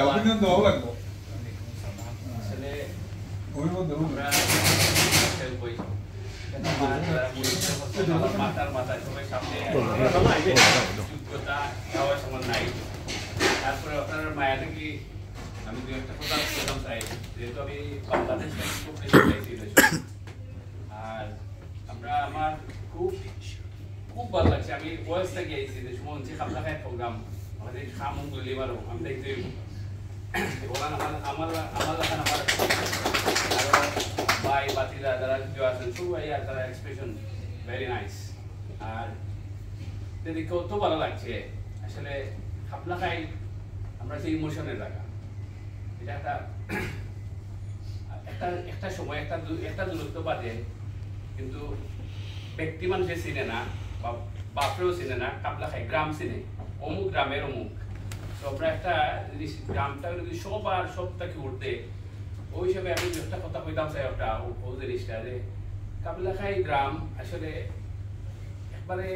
Opinion দেওয়া লাগবে আসলে ওই মধ্যে আমরা বই মাথার মাথায় সবাই সামনে যোগ্যতা দেওয়ার সময় নাই। তারপরে আপনার মায়া থেকে আমি দু একটা কথা বলতাম চাই, যেহেতু আমি বাংলাদেশ আর আমরা আমার খুব খুব ভালো লাগছে। আমি ওয়েস্ট থেকে আইছি যে সময় হচ্ছে খাপলা খায় প্রোগ্রাম আমাদের খামুন গলি মারো আমি দেখতে বলান আমার আরো ভাই বাতিরা যারা কেউ আছেন সবাই আর তারা এক্সপ্রেশন ভেরি নাইস। আর যদি কত ভালো লাগছে আসলে খাপলা খাই আমরা সেই ইমোশনের জায়গা। এটা একটা সময় একটা দূরত্ব বাদে কিন্তু ব্যক্তি মানুষের চিনে না বা বাপরেও চিনে না, কাপলা খাই গ্রাম চিনে, অমুক গ্রামের অমুক। তো আমরা একটা জিনিস গ্রামটা যদি সবার সবটাকে উঠতে ওই হিসাবে আমি একটা কথা কইতাম চাই একটা ও জিনিসটা যে কাপলা খাই গ্রাম আসলে একবারে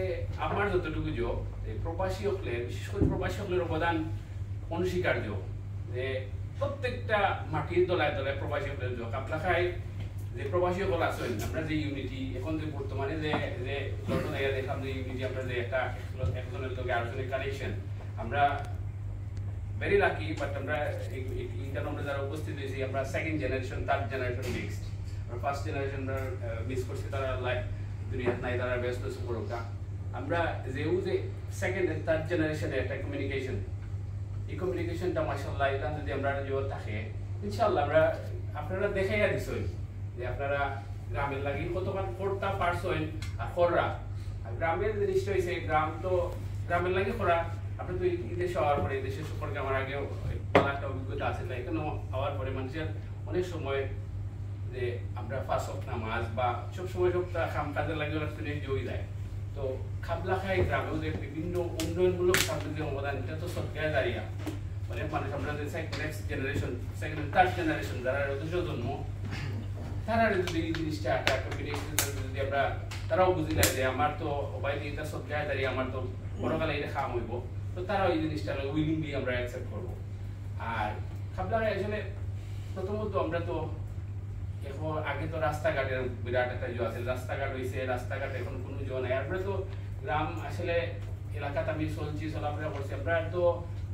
আমার যতটুকু যোগ প্রবাসী হকলের, বিশেষ করে প্রবাসী হকলের অবদান অনস্বীকার্য। যে প্রত্যেকটা মাটির দলায় দলায় প্রবাসী হকলের যোগ। কাপলা খাই যে প্রবাসী হল আছেন, আমরা যে ইউনিটি এখন যে বর্তমানে যে লন্ডন এরিয়া দেখলাম যে ইউনিটি আমরা যে একটা একজনের লোক আরেকজনের কানেকশন, আমরা ভেরি লাকি। বাট আমরা এখানে আমরা যারা উপস্থিত হয়েছি আমরা second generation third generation mixed. আমরা ফার্স্ট জেনারেশন মিস করছি, তারা লাইফ দুনিয়াত নাই, তারা ব্যস্ত সুপরকা। আমরা যেও যে সেকেন্ড এন্ড থার্ড জেনারেশনের একটা কমিউনিকেশন, এই কমিউনিকেশনটা মাশাআল্লাহ এটা যদি আমরা জোর থাকে ইনশাআল্লাহ আমরা আপনারা দেখাইয়া দিছেন যে আপনারা গ্রামের লাগি কতক্ষণ করতে পারছেন। আর খররা গ্রামের জিনিসটা হয়েছে গ্রাম তো গ্রামের লাগি খরা। আপনি তো এই দেশে হওয়ার পরে এই দেশের সম্পর্কে আমার আগেও একটা অভিজ্ঞতা আছে, তাই এখানে হওয়ার পরে মানুষের অনেক সময় যে আমরা ফার্স্ট অফ নামাজ বা সবসময় সব কাম কাজের লাগে ওরা জড়িয়ে যায়। তো খাপলা খাই গ্রামেও যে বিভিন্ন উন্নয়নমূলক সামগ্রিক অবদান, এটা তো সরকার দাঁড়িয়ে অনেক মানুষ আমরা যে next generation second third generation যারা দেশের জন্ম তারা যদি এই জিনিসটা একটা কম্বিনেশন যদি আমরা তারাও বুঝি যায় যে আমার তো বাইরে এটা সরকার দাঁড়িয়ে আমার তো পরকালে এটা খাওয়া হইব, তো তারাও এই জিনিসটা উইলিংলি আমরা অ্যাকসেপ্ট করবো। আর খাপলা খাই আসলে প্রথমত আমরা তো এখন আগে তো রাস্তাঘাটের বিরাট একটা জো আছে, রাস্তাঘাট হয়েছে, রাস্তাঘাট এখন কোনো জো নাই। আমরা তো গ্রাম আসলে এলাকাতে আমি চলছি চলাফেরা করছি। আমরা তো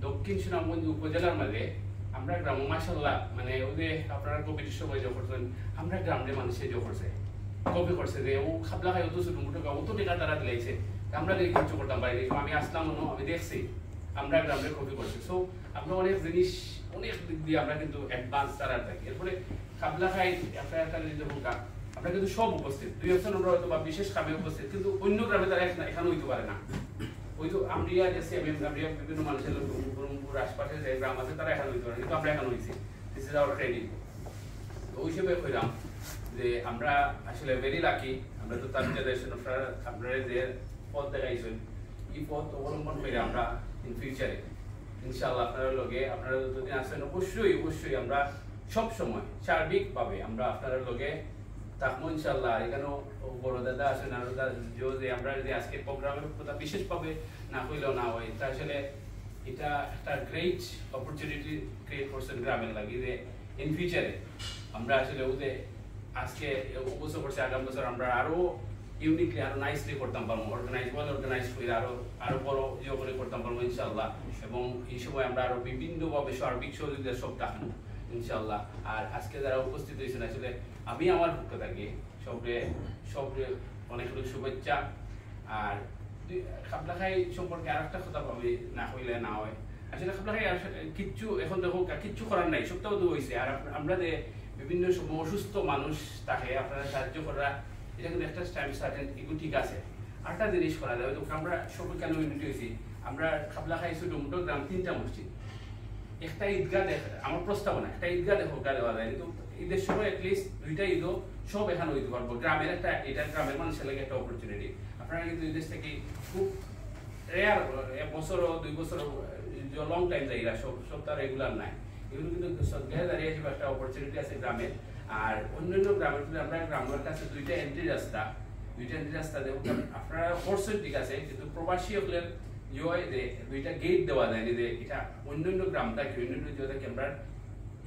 দক্ষিণ সুনামগঞ্জ উপজেলার মাঝে আমরা গ্রাম মাশাআল্লাহ মানে ওদের আপনারা কবির সময় জো করছেন, আমরা গ্রামের মানুষের জো করছে কবি করছে যে ও খাপলা খাই অত ছোট মোটো অত টাকা তারা দিলাইছে, আমরা যদি খরচ করতাম বাইরে। আমি আসলাম আমি দেখছি আমরা গ্রামের কবি করছি। সো আমরা অনেক জিনিস অনেক দিক দিয়ে আমরা কিন্তু অ্যাডভান্স তারা থাকি। এরপরে খাপলা খাই আপনার একটা আমরা কিন্তু সব উপস্থিত, দুই একজন আমরা হয়তো বা বিশেষ কামে উপস্থিত, কিন্তু অন্য গ্রামে তারা এখানে হইতে পারে না। ওই তো আমরা গেছি আমরা বিভিন্ন মানুষের লোক আশপাশে যে গ্রাম আছে তারা এখানে হইতে পারে, কিন্তু আমরা এখানে হয়েছি। This is our credit. তো ওই হিসেবে কইলাম যে আমরা আসলে ভেরি লাকি। আমরা তো তার জেনারেশন আপনারা যে পথ দেখাইছেন এই পথ অবলম্বন করে আমরা ইন ফিউচারে ইনশাআল্লাহ আপনারা লগে আপনারা যদি আসেন অবশ্যই অবশ্যই আমরা সব সময় সার্বিকভাবে আমরা আপনারা লগে থাকবো ইনশাআল্লাহ। এখানেও বড় দাদা আসেন আরো যে আমরা যে আজকে প্রোগ্রামের কথা বিশেষভাবে না হইলেও না হয়, এটা আসলে এটা একটা গ্রেট অপরচুনিটি ক্রিয়েট করছেন গ্রামের লাগি যে ইন ফিউচারে আমরা আসলে ওদের আজকে অবসর করছে, আগামী বছর আমরা আরো ইউনিকলি আরো নাইসলি করতাম পারবো, অর্গানাইজ করে আরো বড় ইয়ে করে করতাম পারবো ইনশাআল্লাহ। এবং এই সময় আমরা আরো বিভিন্নভাবে সার্বিক সহযোগিতা সব থাকবো ইনশাআল্লাহ। আর আজকে যারা উপস্থিত হয়েছেন আসলে আমি আমার পক্ষ থেকে সবরে অনেক অনেক শুভেচ্ছা। আর খাপলা খাই সম্পর্কে আর একটা কথা ভাবি না হইলে না হয়, আসলে খাপলা খাই কিচ্ছু এখন দেখো কিচ্ছু করার নাই, সবটাও তো হয়েছে। আর আমরা যে বিভিন্ন সময় অসুস্থ মানুষ তাকে আপনারা সাহায্য করা এটা কিন্তু একটা টাইম সার্টেন এগুলো ঠিক আছে। আরেকটা জিনিস করা যায়, হয়তো আমরা সবাই কেন ইউনিটি হয়েছি, আমরা খাপলা খাই ছোট মোটো গ্রাম 3টা মসজিদ, একটা ঈদগাহ আমার প্রস্তাবনা একটা ঈদগাহ দেওয়া যায়, কিন্তু ঈদের সময় অ্যাটলিস্ট 2টা ঈদও সব এখানে হইতে পারবো। গ্রামের একটা এটা গ্রামের মানুষের লাগে একটা অপরচুনিটি। আপনারা কিন্তু এই দেশ থেকে খুব রেয়ার 1 বছর 2 বছর লং টাইম যায়, এরা সব তার রেগুলার নাই। এগুলো কিন্তু সরকার দাঁড়িয়ে হিসেবে একটা অপরচুনিটি আছে গ্রামের। আর অন্যান্য গ্রামের আমরা গ্রামের কাছে 2টা এন্ট্রি রাস্তা দেবো আপনারা করছেন ঠিক আছে, কিন্তু প্রবাসী হলেন হয় যে দুইটা গেট দেওয়া যায় যে এটা অন্যান্য গ্রামটা কি অন্যান্য যে আমরা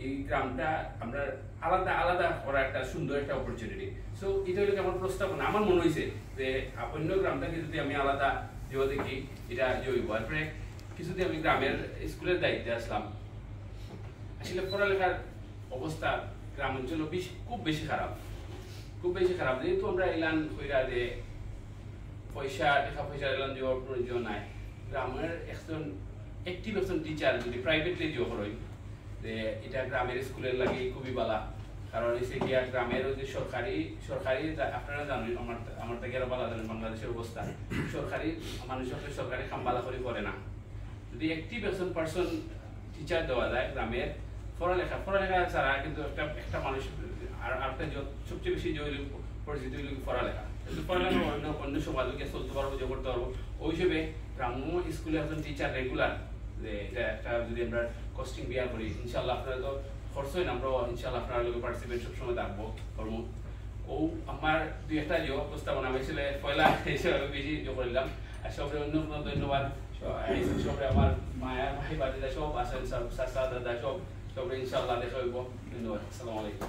এই গ্রামটা আমরা আলাদা আলাদা করার একটা সুন্দর একটা অপরচুনিটি। সো এটা হলো আমার প্রস্তাবনা। আমার মনে হয়েছে যে অন্য গ্রামটাকে যদি আমি আলাদা যে দেখি এটা জৈব তারপরে কিছুদিন আমি গ্রামের স্কুলের দায়িত্বে আসলাম। আসলে পড়ালেখার অবস্থা গ্রাম অঞ্চলে খুব বেশি খারাপ, খুব বেশি খারাপ। যেহেতু আমরা এলান কইরা যে টাকা পয়সা এলান দেওয়ার প্রয়োজন নাই। গ্রামের একজন টিচার যদি প্রাইভেটলি জব হয় যে এটা গ্রামের স্কুলের লাগে খুবই বালা। কারণ এসে গিয়া গ্রামের যে সরকারি আপনারা জানেন আমার থেকে আরো বালা জানেন বাংলাদেশের অবস্থা। সরকারি মানুষের সরকারি কাম বালা করে না। যদি একজন পার্সন টিচার দেওয়া যায় গ্রামের পড়ালেখা ছাড়া কিন্তু একটা মানুষ আর একটা সবচেয়ে বেশি জরুরি পরিস্থিতি হলো পড়ালেখা। কিন্তু পড়ালেখা অন্য সমাজকে চলতে পারবো, যে করতে পারবো। ওই হিসেবে গ্রাম্য স্কুলে একজন টিচার রেগুলার যে এটা একটা যদি আমরা কস্টিং বিয়ার করি ইনশাল্লাহ আপনারা তো খরচ হয় না, আমরা ইনশাল্লাহ আপনারা লোক পার্টিসিপেট সবসময় থাকবো করবো। ও আমার দুই একটা প্রস্তাবনা আমি ছেলে পয়লা হিসেবে বেশি করলাম। আর সবাই অন্য ধন্যবাদ সবাই আমার মায়ের ভাই বাড়িতে সব আছেন, চাচা দাদা সব ইনশাল্লাহ দেখা হইব। ধন্যবাদ। আসসালামু আলাইকুম।